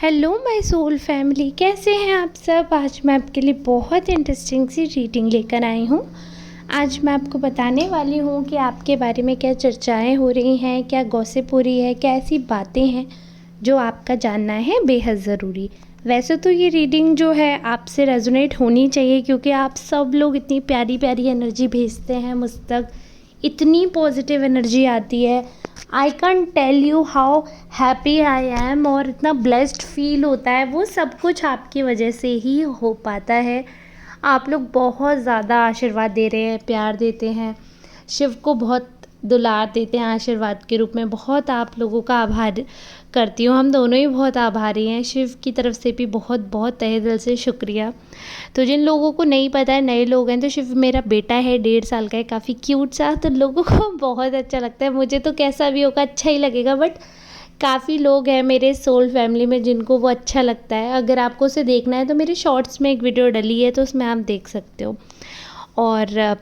Hello my soul family, कैसे हैं आप सब। आज मैं आपके लिए बहुत इंटरेस्टिंग सी रीडिंग लेकर आई हूँ। आज मैं आपको बताने वाली हूँ कि आपके बारे में क्या चर्चाएं हो रही हैं, क्या गॉसिप हो रही है, क्या ऐसी बातें हैं जो आपका जानना है बेहद ज़रूरी। वैसे तो ये रीडिंग जो है आपसे रेजोनेट होनी चाहिए, क्योंकि आप सब लोग इतनी प्यारी प्यारी एनर्जी भेजते हैं मुझ तक, इतनी पॉजिटिव एनर्जी आती है। I can tell you how happy I am, और इतना ब्लेस्ड फील होता है। वो सब कुछ आपकी वजह से ही हो पाता है। आप लोग बहुत ज़्यादा आशीर्वाद दे रहे हैं, प्यार देते हैं, शिव को बहुत दुलार देते हैं आशीर्वाद के रूप में। बहुत आप लोगों का आभार करती हूँ, हम दोनों ही बहुत आभारी हैं। शिव की तरफ से भी बहुत बहुत तहे दिल से शुक्रिया। तो जिन लोगों को नहीं पता है, नए लोग हैं, तो शिव मेरा बेटा है, 1.5 साल का है, काफ़ी क्यूट सा। तो लोगों को बहुत अच्छा लगता है, मुझे तो कैसा भी होगा अच्छा ही लगेगा, बट काफ़ी लोग हैं मेरे सोल फैमिली में जिनको वो अच्छा लगता है। अगर आपको उसे देखना है तो मेरे शॉर्ट्स में एक वीडियो डली है, तो उसमें आप देख सकते हो। और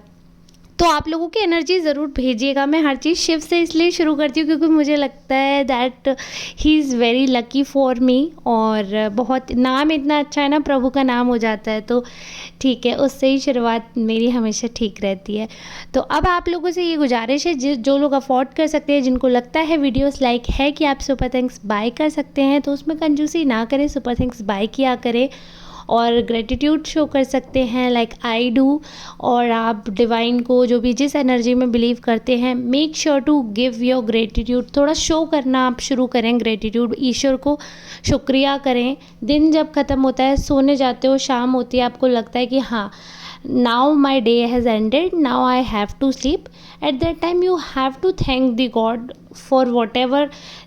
तो आप लोगों की एनर्जी ज़रूर भेजिएगा। मैं हर चीज़ शिव से इसलिए शुरू करती हूँ क्योंकि मुझे लगता है that he is very lucky for me. और बहुत नाम इतना अच्छा है ना, प्रभु का नाम हो जाता है, तो ठीक है, उससे ही शुरुआत मेरी हमेशा ठीक रहती है। तो अब आप लोगों से ये गुजारिश है, जो लोग अफोर्ड कर सकते हैं, जिनको लगता है वीडियोस लाइक है कि आप सुपर थैंक्स बाय कर सकते हैं, तो उसमें कंजूसी ना करें, सुपर थैंक्स बाय किया करें और ग्रेटिट्यूड शो कर सकते हैं लाइक आई डू। और आप डिवाइन को, जो भी जिस एनर्जी में बिलीव करते हैं, make sure to give your gratitude. थोड़ा शो करना आप शुरू करें ग्रेटिट्यूड, ईश्वर को शुक्रिया करें। दिन जब ख़त्म होता है, सोने जाते हो, शाम होती है, आपको लगता है कि हाँ now my day has ended, now I have to sleep. At that time you have to thank the God for whatever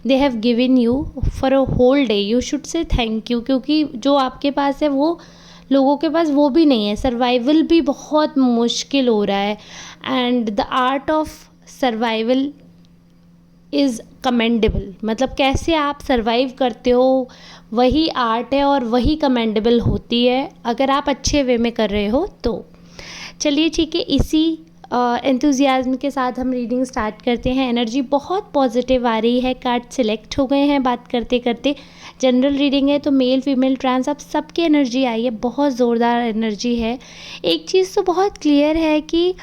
they have given you for a whole day. You should say thank you, क्योंकि जो आपके पास है वो लोगों के पास वो भी नहीं है। सर्वाइवल भी बहुत मुश्किल हो रहा है, and the art of survival is commendable. मतलब कैसे आप सर्वाइव करते हो वही आर्ट है और वही कमेंडेबल होती है, अगर आप अच्छे वे में कर रहे हो तो। चलिए ठीक है, इसी एंथुजियाज्म के साथ हम रीडिंग स्टार्ट करते हैं। एनर्जी बहुत पॉजिटिव आ रही है, कार्ड सिलेक्ट हो गए हैं बात करते करते। जनरल रीडिंग है तो मेल फीमेल ट्रांस आप सबकी एनर्जी आई है, बहुत ज़ोरदार एनर्जी है। एक चीज़ तो बहुत क्लियर है कि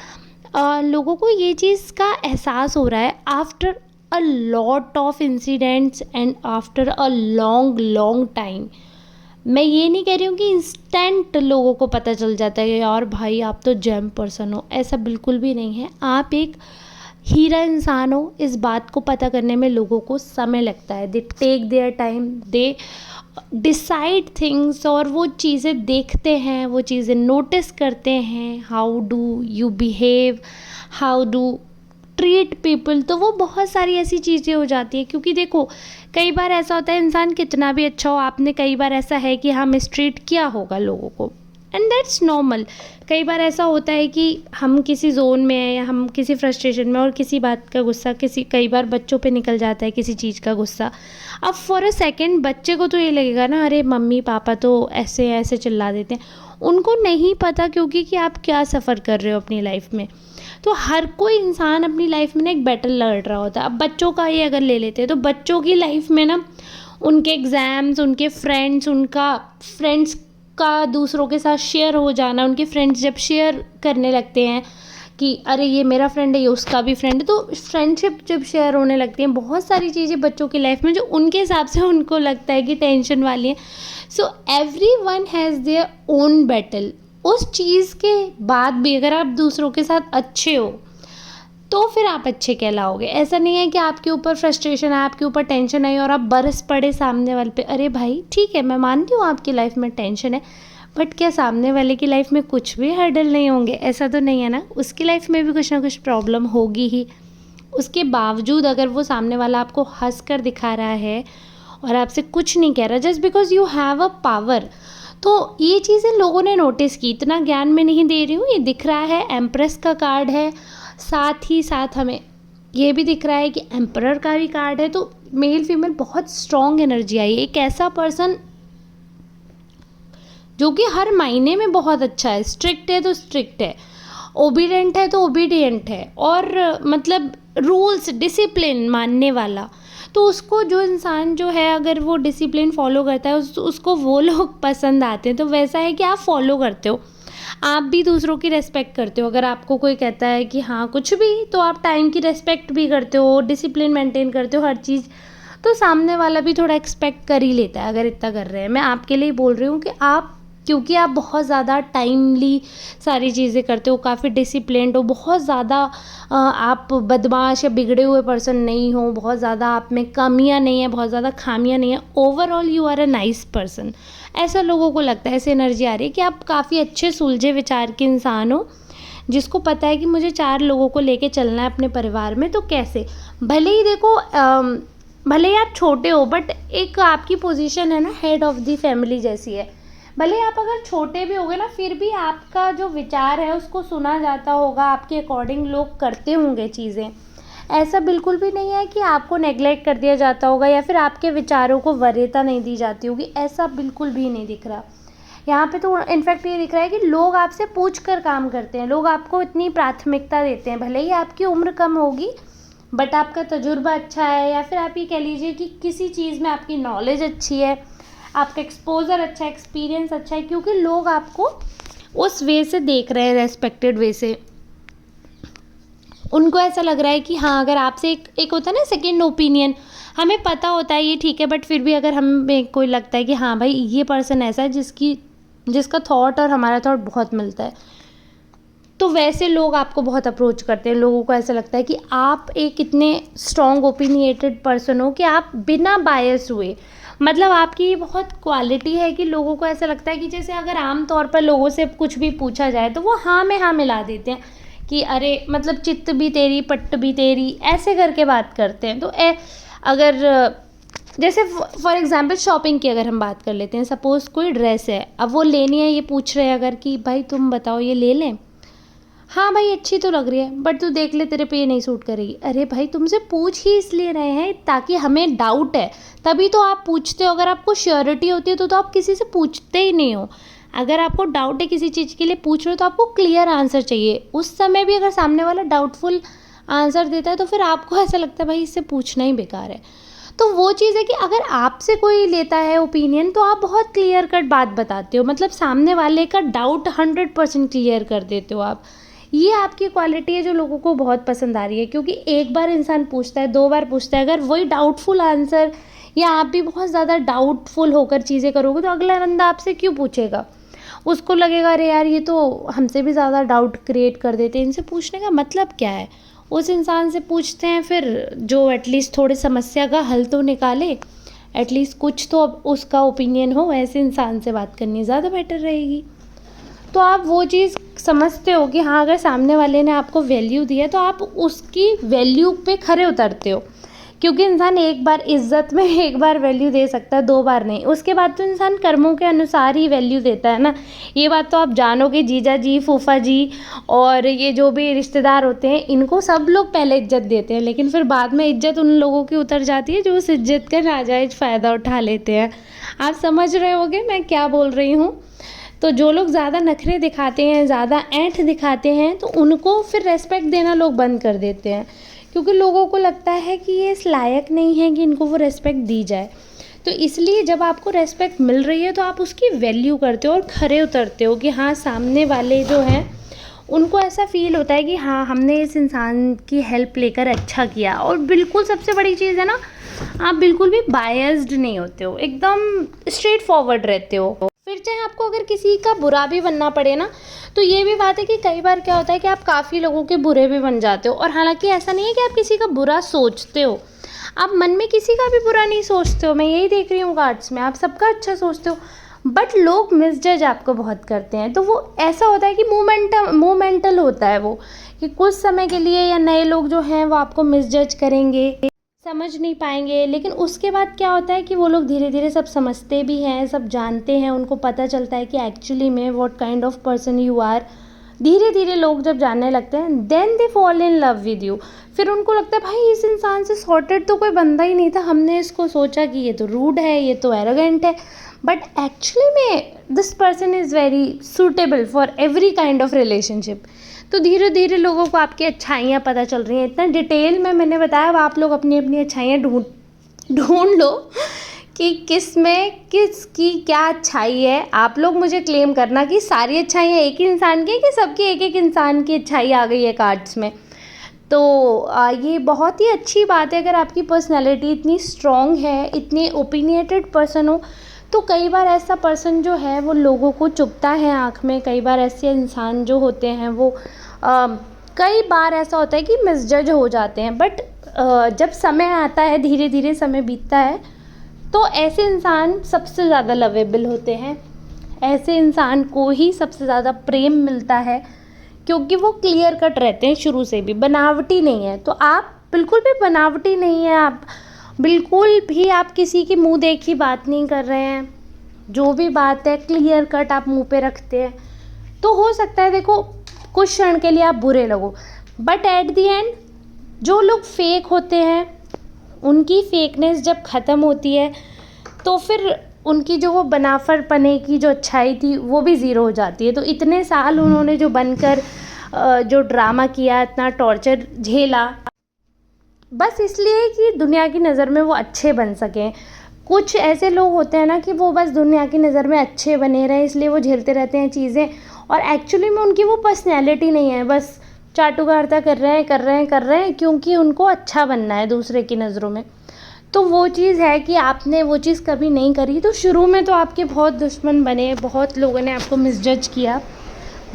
लोगों को ये चीज़ का एहसास हो रहा है after a lot of incidents and after a long time। मैं ये नहीं कह रही हूँ कि इंस्टेंट लोगों को पता चल जाता है यार भाई आप तो जैम पर्सन हो, ऐसा बिल्कुल भी नहीं है। आप एक हीरा इंसान हो, इस बात को पता करने में लोगों को समय लगता है। They take their time, they decide things, और वो चीज़ें देखते हैं, वो चीज़ें नोटिस करते हैं। How do you behave, how do treat people, तो वो बहुत सारी ऐसी चीज़ें हो जाती है। क्योंकि देखो कई बार ऐसा होता है, इंसान कितना भी अच्छा हो, आपने कई बार ऐसा है कि हाँ मिसट्रीट किया होगा लोगों को, एंड दैट्स नॉर्मल। कई बार ऐसा होता है कि हम किसी जोन में हैं या हम किसी फ्रस्ट्रेशन में, और किसी बात का गुस्सा, कई बार बच्चों पे निकल जाता है किसी चीज़ का गुस्सा। अब फॉर अ सेकेंड बच्चे को तो ये लगेगा ना, अरे मम्मी पापा तो ऐसे ऐसे चिल्ला देते हैं। उनको नहीं पता क्योंकि कि आप क्या सफ़र कर रहे हो अपनी लाइफ में। तो हर कोई इंसान अपनी लाइफ में ना एक बैटल लड़ रहा होता है। अब बच्चों का ये अगर ले लेते हैं, तो बच्चों की लाइफ में ना उनके एग्ज़ाम्स, उनके फ्रेंड्स, उनका फ्रेंड्स का दूसरों के साथ शेयर हो जाना, उनके फ्रेंड्स जब शेयर करने लगते हैं कि अरे ये मेरा फ्रेंड है, ये उसका भी फ्रेंड है, तो फ्रेंडशिप जब शेयर होने लगती हैं, बहुत सारी चीज़ें बच्चों की लाइफ में जो उनके हिसाब से उनको लगता है कि टेंशन वाली है। So everyone has their own battle. उस चीज़ के बाद भी अगर आप दूसरों के साथ अच्छे हो तो फिर आप अच्छे कहलाओगे। ऐसा नहीं है कि आपके ऊपर फ्रस्ट्रेशन है, आपके ऊपर टेंशन है और आप बरस पड़े सामने वाले पे। अरे भाई ठीक है, मैं मानती हूँ आपकी लाइफ में टेंशन है, बट क्या सामने वाले की लाइफ में कुछ भी हर्डल नहीं होंगे? ऐसा तो नहीं है ना, उसकी लाइफ में भी कुछ ना कुछ प्रॉब्लम होगी ही। उसके बावजूद अगर वो सामने वाला आपको हंस कर दिखा रहा है और आपसे कुछ नहीं कह रहा, just because you have a power, तो ये चीज़ें लोगों ने नोटिस की। इतना ज्ञान में नहीं दे रही हूँ, ये दिख रहा है। एम्प्रेस का कार्ड है, साथ ही साथ हमें ये भी दिख रहा है कि एम्परर का भी कार्ड है। तो मेल फीमेल बहुत स्ट्रॉन्ग एनर्जी आई है। एक ऐसा पर्सन जो कि हर मायने में बहुत अच्छा है, स्ट्रिक्ट है तो स्ट्रिक्ट है, ओबीडियंट है तो ओबीडियंट है, और मतलब रूल्स डिसिप्लिन मानने वाला। तो उसको जो इंसान जो है अगर वो डिसिप्लिन फॉलो करता है उसको वो लोग पसंद आते हैं। तो वैसा है कि आप फॉलो करते हो, आप भी दूसरों की रिस्पेक्ट करते हो। अगर आपको कोई कहता है कि हाँ कुछ भी, तो आप टाइम की रिस्पेक्ट भी करते हो, डिसिप्लिन मेंटेन करते हो हर चीज़, तो सामने वाला भी थोड़ा एक्सपेक्ट कर ही लेता है अगर इतना कर रहे हैं। मैं आपके लिए बोल रही हूँ कि आप, क्योंकि आप बहुत ज़्यादा टाइमली सारी चीज़ें करते हो, काफ़ी डिसिप्लिन्ड हो, बहुत ज़्यादा आप बदमाश या बिगड़े हुए पर्सन नहीं हो, बहुत ज़्यादा आप में कमियां नहीं है, बहुत ज़्यादा खामियां नहीं है, overall you are a nice person. ऐसा लोगों को लगता है, ऐसे एनर्जी आ रही है कि आप काफ़ी अच्छे सुलझे विचार के इंसान हो, जिसको पता है कि मुझे 4 लोगों को लेके चलना है अपने परिवार में। तो कैसे, भले ही देखो भले ही आप छोटे हो, बट एक आपकी पोजीशन है ना हेड ऑफ़ द फैमिली जैसी है। भले ही आप अगर छोटे भी होगे ना, फिर भी आपका जो विचार है उसको सुना जाता होगा, आपके अकॉर्डिंग लोग करते होंगे चीज़ें। ऐसा बिल्कुल भी नहीं है कि आपको नेग्लेक्ट कर दिया जाता होगा या फिर आपके विचारों को वरीयता नहीं दी जाती होगी, ऐसा बिल्कुल भी नहीं दिख रहा। यहाँ पे तो इनफैक्ट ये दिख रहा है कि लोग आपसे पूछ कर काम करते हैं, लोग आपको इतनी प्राथमिकता देते हैं। भले ही आपकी उम्र कम होगी, बट आपका तजुर्बा अच्छा है, या फिर आप ये कह लीजिए कि किसी चीज़ में आपकी नॉलेज अच्छी है, आपका एक्सपोजर अच्छा है, एक्सपीरियंस अच्छा है, क्योंकि लोग आपको उस वे से देख रहे हैं, रेस्पेक्टेड वे से। उनको ऐसा लग रहा है कि हाँ, अगर आपसे एक होता है ना सेकंड ओपिनियन, हमें पता होता है ये ठीक है, बट फिर भी अगर हमें कोई लगता है कि हाँ भाई ये पर्सन ऐसा है जिसका थॉट और हमारा थॉट बहुत मिलता है, तो वैसे लोग आपको बहुत अप्रोच करते हैं। लोगों को ऐसा लगता है कि आप एक इतने स्ट्रॉन्ग ओपिनिएटेड पर्सन हो कि आप बिना बायस हुए, मतलब आपकी ये बहुत क्वालिटी है कि लोगों को ऐसा लगता है कि जैसे अगर आम तौर पर लोगों से कुछ भी पूछा जाए तो वो हाँ में हाँ मिला देते हैं कि अरे मतलब चित्त भी तेरी पट्ट भी तेरी, ऐसे करके बात करते हैं। तो अगर जैसे फॉर एग्जांपल शॉपिंग की अगर हम बात कर लेते हैं, सपोज़ कोई ड्रेस है, अब वो लेनी है, ये पूछ रहे हैं अगर कि भाई तुम बताओ ये ले लें, हाँ भाई अच्छी तो लग रही है, बट तू देख ले तेरे पे ये नहीं सूट करेगी। अरे भाई तुमसे पूछ ही इसलिए रहे हैं ताकि हमें डाउट है, तभी तो आप पूछते हो। अगर आपको श्योरिटी होती है तो आप किसी से पूछते ही नहीं हो। अगर आपको डाउट है किसी चीज़ के लिए पूछ रहे हो तो आपको क्लियर आंसर चाहिए। उस समय भी अगर सामने वाला डाउटफुल आंसर देता है तो फिर आपको ऐसा लगता है भाई इससे पूछना ही बेकार है। तो वो चीज़ है कि अगर आपसे कोई लेता है ओपिनियन तो आप बहुत क्लियर कट बात बताते हो, मतलब सामने वाले का डाउट 100% क्लियर कर देते हो आप। ये आपकी क्वालिटी है जो लोगों को बहुत पसंद आ रही है, क्योंकि एक बार इंसान पूछता है, 2 बार पूछता है, अगर वही डाउटफुल आंसर या आप भी बहुत ज़्यादा डाउटफुल होकर चीज़ें करोगे तो अगला बंदा आपसे क्यों पूछेगा। उसको लगेगा अरे यार ये तो हमसे भी ज़्यादा डाउट क्रिएट कर देते हैं, इनसे पूछने का मतलब क्या है। उस इंसान से पूछते हैं फिर जो एटलीस्ट थोड़े समस्या का हल तो निकाले, एटलीस्ट कुछ तो अब उसका ओपिनियन हो, ऐसे इंसान से बात करनी ज़्यादा बेटर रहेगी। तो आप वो चीज़ समझते हो कि हाँ अगर सामने वाले ने आपको वैल्यू दी है तो आप उसकी वैल्यू पे खरे उतरते हो, क्योंकि इंसान एक बार इज़्ज़त में एक बार वैल्यू दे सकता है, 2 बार नहीं। उसके बाद तो इंसान कर्मों के अनुसार ही वैल्यू देता है ना। ये बात तो आप जानोगे, जीजा जी, फूफा जी और ये जो भी रिश्तेदार होते हैं इनको सब लोग पहले इज्जत देते हैं, लेकिन फिर बाद में इज्जत उन लोगों की उतर जाती है जो उस इज्जत का नाजायज़ फ़ायदा उठा लेते हैं। आप समझ रहे होगे मैं क्या बोल रही हूँ। तो जो लोग ज़्यादा नखरे दिखाते हैं, ज़्यादा ऐंठ दिखाते हैं, तो उनको फिर रेस्पेक्ट देना लोग बंद कर देते हैं, क्योंकि लोगों को लगता है कि ये इस लायक नहीं है कि इनको वो रेस्पेक्ट दी जाए। तो इसलिए जब आपको रेस्पेक्ट मिल रही है तो आप उसकी वैल्यू करते हो और खरे उतरते हो कि हाँ सामने वाले जो हैं उनको ऐसा फ़ील होता है कि हाँ हमने इस इंसान की हेल्प लेकर अच्छा किया। और बिल्कुल सबसे बड़ी चीज़ है ना, आप बिल्कुल भी बायस्ड नहीं होते हो, एकदम स्ट्रेट फॉरवर्ड रहते हो। फिर चाहे आपको अगर किसी का बुरा भी बनना पड़े ना, तो ये भी बात है कि कई बार क्या होता है कि आप काफ़ी लोगों के बुरे भी बन जाते हो। और हालांकि ऐसा नहीं है कि आप किसी का बुरा सोचते हो, आप मन में किसी का भी बुरा नहीं सोचते हो, मैं यही देख रही हूँ कार्ड्स में, आप सबका अच्छा सोचते हो, बट लोग मिसजज आपको बहुत करते हैं। तो वो ऐसा होता है कि मोमेंटल होता है वो, कि कुछ समय के लिए या नए लोग जो हैं वो आपको मिसजज करेंगे, समझ नहीं पाएंगे, लेकिन उसके बाद क्या होता है कि वो लोग धीरे धीरे सब समझते भी हैं, सब जानते हैं, उनको पता चलता है कि एक्चुअली में what kind of person you are. धीरे धीरे लोग जब जानने लगते हैं then they fall in love with you. फिर उनको लगता है भाई इस इंसान से सॉर्टेड तो कोई बंदा ही नहीं था, हमने इसको सोचा कि ये तो रूड है, ये तो एरोगेंट है, बट एक्चुअली में this person is very suitable for every kind of relationship. तो धीरे धीरे लोगों को आपकी अच्छाइयाँ पता चल रही हैं। इतना डिटेल में मैंने बताया, अब आप लोग अपनी अपनी अच्छाइयाँ ढूंढ लो कि किस में किसकी क्या अच्छाई है। आप लोग मुझे क्लेम करना कि सारी अच्छाइयाँ एक ही इंसान की है कि सबकी एक एक इंसान की अच्छाई आ गई है कार्ड्स में। तो ये बहुत ही अच्छी बात है। अगर आपकी पर्सनैलिटी इतनी स्ट्रॉन्ग है, इतनी ओपिनियटेड पर्सन हो, तो कई बार ऐसा पर्सन जो है वो लोगों को चुभता है आँख में। कई बार ऐसे इंसान जो होते हैं वो कई बार ऐसा होता है कि मिसजज हो जाते हैं। बट जब समय आता है, धीरे धीरे समय बीतता है, तो ऐसे इंसान सबसे ज़्यादा लवेबल होते हैं। ऐसे इंसान को ही सबसे ज़्यादा प्रेम मिलता है, क्योंकि वो क्लियर कट रहते हैं शुरू से भी, बनावटी नहीं है। तो आप बिल्कुल भी बनावटी नहीं है, आप बिल्कुल भी आप किसी की मुंह देखी बात नहीं कर रहे हैं। जो भी बात है क्लियर कट आप मुंह पे रखते हैं। तो हो सकता है देखो कुछ क्षण के लिए आप बुरे लगो, बट एट दी एंड जो लोग फेक होते हैं उनकी फेकनेस जब ख़त्म होती है तो फिर उनकी जो वो बनावटपने की जो अच्छाई थी वो भी ज़ीरो हो जाती है। तो इतने साल उन्होंने जो बनकर जो ड्रामा किया, इतना टॉर्चर झेला, बस इसलिए कि दुनिया की नज़र में वो अच्छे बन सकें। कुछ ऐसे लोग होते हैं ना कि वो बस दुनिया की नज़र में अच्छे बने रहें, इसलिए वो झेलते रहते हैं चीज़ें, और एक्चुअली में उनकी वो पर्सनैलिटी नहीं है, बस चाटुकारिता कर रहे हैं क्योंकि उनको अच्छा बनना है दूसरे की नज़रों में। तो वो चीज़ है कि आपने वो चीज़ कभी नहीं करी, तो शुरू में तो आपके बहुत दुश्मन बने, बहुत लोगों ने आपको मिसजज किया,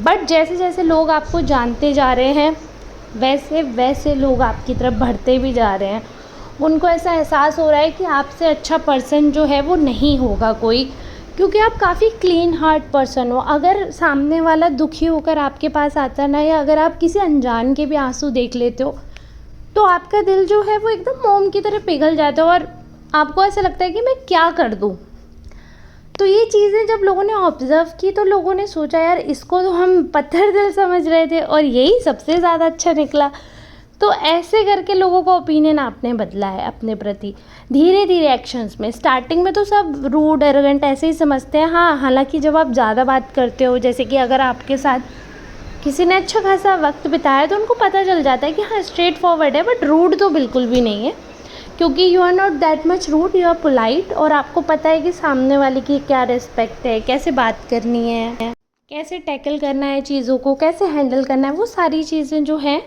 बट जैसे जैसे लोग आपको जानते जा रहे हैं वैसे वैसे लोग आपकी तरफ बढ़ते भी जा रहे हैं। उनको ऐसा एहसास हो रहा है कि आपसे अच्छा पर्सन जो है वो नहीं होगा कोई, क्योंकि आप काफ़ी क्लीन हार्ट पर्सन हो। अगर सामने वाला दुखी होकर आपके पास आता ना, या अगर आप किसी अनजान के भी आंसू देख लेते हो, तो आपका दिल जो है वो एकदम मोम की तरह पिघल जाता है और आपको ऐसा लगता है कि मैं क्या कर दूँ। तो ये चीज़ें जब लोगों ने ऑब्ज़र्व की तो लोगों ने सोचा यार इसको तो हम पत्थर दिल समझ रहे थे और यही सबसे ज़्यादा अच्छा निकला। तो ऐसे करके लोगों का ओपिनियन आपने बदला है अपने प्रति धीरे धीरे एक्शंस में। स्टार्टिंग में तो सब रूड एरोगेंट ऐसे ही समझते हैं, हाँ, हालांकि जब आप ज़्यादा बात करते हो, जैसे कि अगर आपके साथ किसी ने अच्छा खासा वक्त बिताया तो उनको पता चल जाता है कि हाँ स्ट्रेट फॉरवर्ड है, बट रूड तो बिल्कुल भी नहीं है, क्योंकि you are not that much rude, you are polite, और आपको पता है कि सामने वाले की क्या रिस्पेक्ट है, कैसे बात करनी है, कैसे टैकल करना है चीज़ों को, कैसे हैंडल करना है, वो सारी चीज़ें जो हैं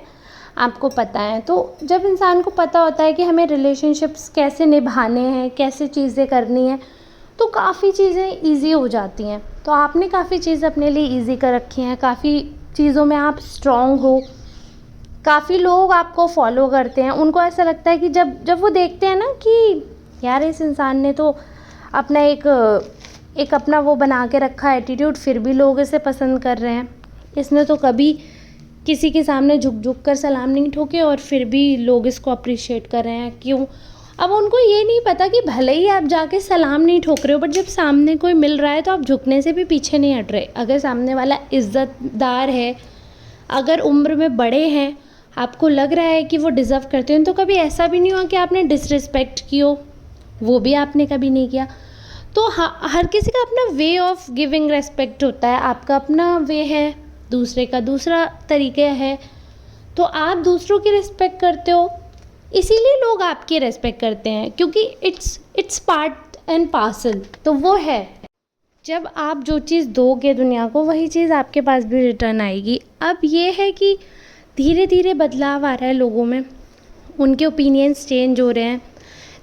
आपको पता है। तो जब इंसान को पता होता है कि हमें रिलेशनशिप्स कैसे निभाने हैं, कैसे चीज़ें करनी है, तो काफ़ी चीज़ें ईजी हो जाती हैं। तो आपने काफ़ी चीज़ अपने लिए ईजी कर रखी हैं, काफ़ी चीज़ों में आप स्ट्रॉन्ग हो, काफ़ी लोग आपको फॉलो करते हैं। उनको ऐसा लगता है कि जब वो देखते हैं ना कि यार इस इंसान ने तो अपना एक अपना वो बना के रखा एटीट्यूड, फिर भी लोग इसे पसंद कर रहे हैं, इसने तो कभी किसी के सामने झुक कर सलाम नहीं ठोके और फिर भी लोग इसको अप्रिशिएट कर रहे हैं, क्यों? अब उनको ये नहीं पता कि भले ही आप जाके सलाम नहीं ठोक रहे हो, बट जब सामने कोई मिल रहा है तो आप झुकने से भी पीछे नहीं हट रहे। अगर सामने वाला इज़्ज़तदार है, अगर उम्र में बड़े हैं, आपको लग रहा है कि वो डिज़र्व करते हैं, तो कभी ऐसा भी नहीं हुआ कि आपने डिसरिस्पेक्ट की हो, वो भी आपने कभी नहीं किया। तो हर किसी का अपना वे ऑफ गिविंग रेस्पेक्ट होता है, आपका अपना वे है, दूसरे का दूसरा तरीका है। तो आप दूसरों की रिस्पेक्ट करते हो, इसीलिए लोग आपकी रिस्पेक्ट करते हैं, क्योंकि इट्स पार्ट एंड पार्सल। तो वो है, जब आप जो चीज़ दोगे दुनिया को, वही चीज़ आपके पास भी रिटर्न आएगी। अब ये है कि धीरे धीरे बदलाव आ रहा है लोगों में, उनके ओपिनियंस चेंज हो रहे हैं,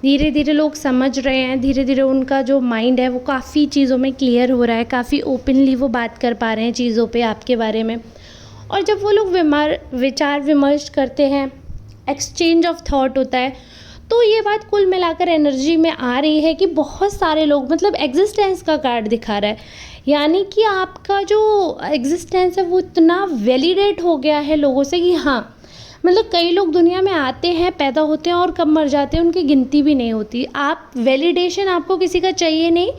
धीरे धीरे लोग समझ रहे हैं, धीरे धीरे उनका जो माइंड है वो काफ़ी चीज़ों में क्लियर हो रहा है, काफ़ी ओपनली वो बात कर पा रहे हैं चीज़ों पे आपके बारे में। और जब वो लोग विचार विमर्श करते हैं, एक्सचेंज ऑफ थॉट होता है, तो ये बात कुल मिलाकर एनर्जी में आ रही है कि बहुत सारे लोग, मतलब एग्जिस्टेंस का कार्ड दिखा रहा है, यानी कि आपका जो एग्जिस्टेंस है वो इतना वैलिडेट हो गया है लोगों से कि हाँ, मतलब कई लोग दुनिया में आते हैं, पैदा होते हैं और कब मर जाते हैं उनकी गिनती भी नहीं होती। आप वैलिडेशन आपको किसी का चाहिए नहीं,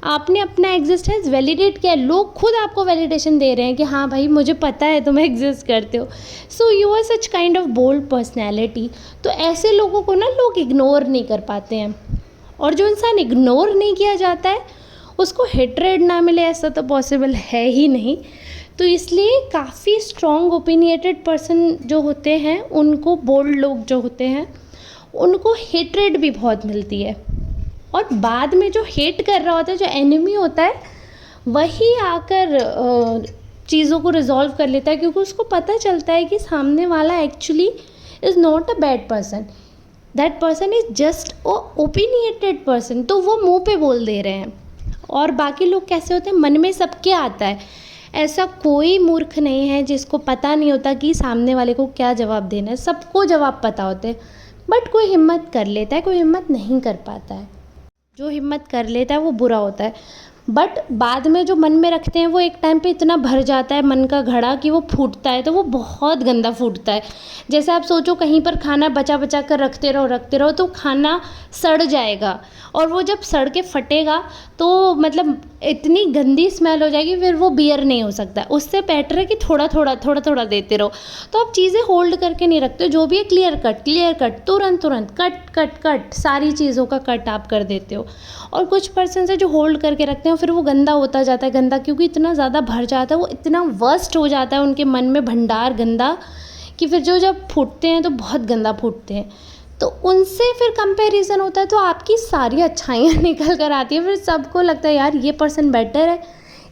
आपने अपना एग्जिस्टेंस वैलिडेट किया, लोग खुद आपको वैलिडेशन दे रहे हैं कि हाँ भाई मुझे पता है तुम एग्जिस्ट करते हो, so you are such kind of bold personality. तो ऐसे लोगों को ना लोग इग्नोर नहीं कर पाते हैं, और जो इंसान इग्नोर नहीं किया जाता है उसको हेट्रेड ना मिले ऐसा तो पॉसिबल है ही नहीं। तो इसलिए काफ़ी स्ट्रॉन्ग ओपिनियटेड पर्सन जो होते हैं, उनको बोल्ड लोग जो होते हैं उनको हेट्रेड भी बहुत मिलती है। और बाद में जो हेट कर रहा होता है, जो एनिमी होता है, वही आकर चीज़ों को रिजॉल्व कर लेता है, क्योंकि उसको पता चलता है कि सामने वाला actually is not a bad person, that person is just o opinionated person. तो वो मुंह पे बोल दे रहे हैं। और बाकी लोग कैसे होते हैं, मन में सबके आता है। ऐसा कोई मूर्ख नहीं है जिसको पता नहीं होता कि सामने वाले को क्या जवाब देना है। सबको जवाब पता होते हैं, बट कोई हिम्मत कर लेता है, कोई हिम्मत नहीं कर पाता है। जो हिम्मत कर लेता है वो बुरा होता है, बट बाद में जो मन में रखते हैं वो एक टाइम पे इतना भर जाता है मन का घड़ा कि वो फूटता है, तो वो बहुत गंदा फूटता है। जैसे आप सोचो, कहीं पर खाना बचा बचा कर रखते रहो तो खाना सड़ जाएगा, और वो जब सड़ के फटेगा तो मतलब इतनी गंदी स्मेल हो जाएगी, फिर वो बियर नहीं हो सकता। उससे बेटर है कि थोड़ा थोड़ा देते रहो। तो आप चीज़ें होल्ड करके नहीं रखते, जो भी है क्लियर कट, तुरंत कट, सारी चीज़ों का कट आप कर देते हो। और कुछ पर्सन है जो होल्ड करके रखते हैं, फिर वो गंदा होता जाता है, गंदा क्योंकि इतना ज़्यादा भर जाता है, वो इतना वर्स्ट हो जाता है उनके मन में भंडार गंदा, कि फिर जब फूटते हैं तो बहुत गंदा फूटते हैं। तो उनसे फिर कंपैरिजन होता है, तो आपकी सारी अच्छाइयाँ निकल कर आती है। फिर सबको लगता है यार ये पर्सन बेटर है,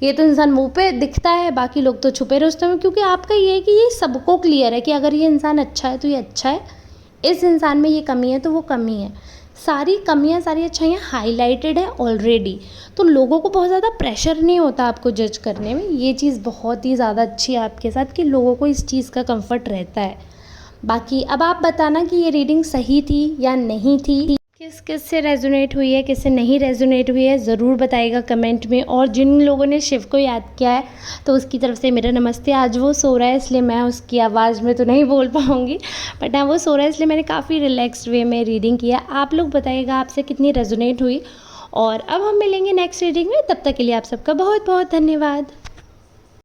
ये तो इंसान मुंह पे दिखता है, बाकी लोग तो छुपे रुस्तम में। क्योंकि आपका ये है कि ये सबको क्लियर है कि अगर ये इंसान अच्छा है तो ये अच्छा है, इस इंसान में ये कमी है तो वो कमी है। सारी कमियां, सारी अच्छाइयाँ हाईलाइटेड है ऑलरेडी, तो लोगों को बहुत ज़्यादा प्रेशर नहीं होता आपको जज करने में। ये चीज़ बहुत ही ज़्यादा अच्छी है आपके साथ कि लोगों को इस चीज़ का कंफर्ट रहता है। बाकी अब आप बताना कि ये रीडिंग सही थी या नहीं थी, किस किस से रेजोनेट हुई है, किससे नहीं रेजोनेट हुई है, ज़रूर बताइएगा कमेंट में। और जिन लोगों ने शिव को याद किया है तो उसकी तरफ से मेरा नमस्ते। आज वो सो रहा है इसलिए मैं उसकी आवाज़ में तो नहीं बोल पाऊँगी, बट हाँ वो सो रहा है इसलिए मैंने काफ़ी रिलैक्स्ड वे में रीडिंग किया। आप लोग बताइएगा आपसे कितनी रेजोनेट हुई। और अब हम मिलेंगे नेक्स्ट रीडिंग में, तब तक के लिए आप सबका बहुत बहुत धन्यवाद।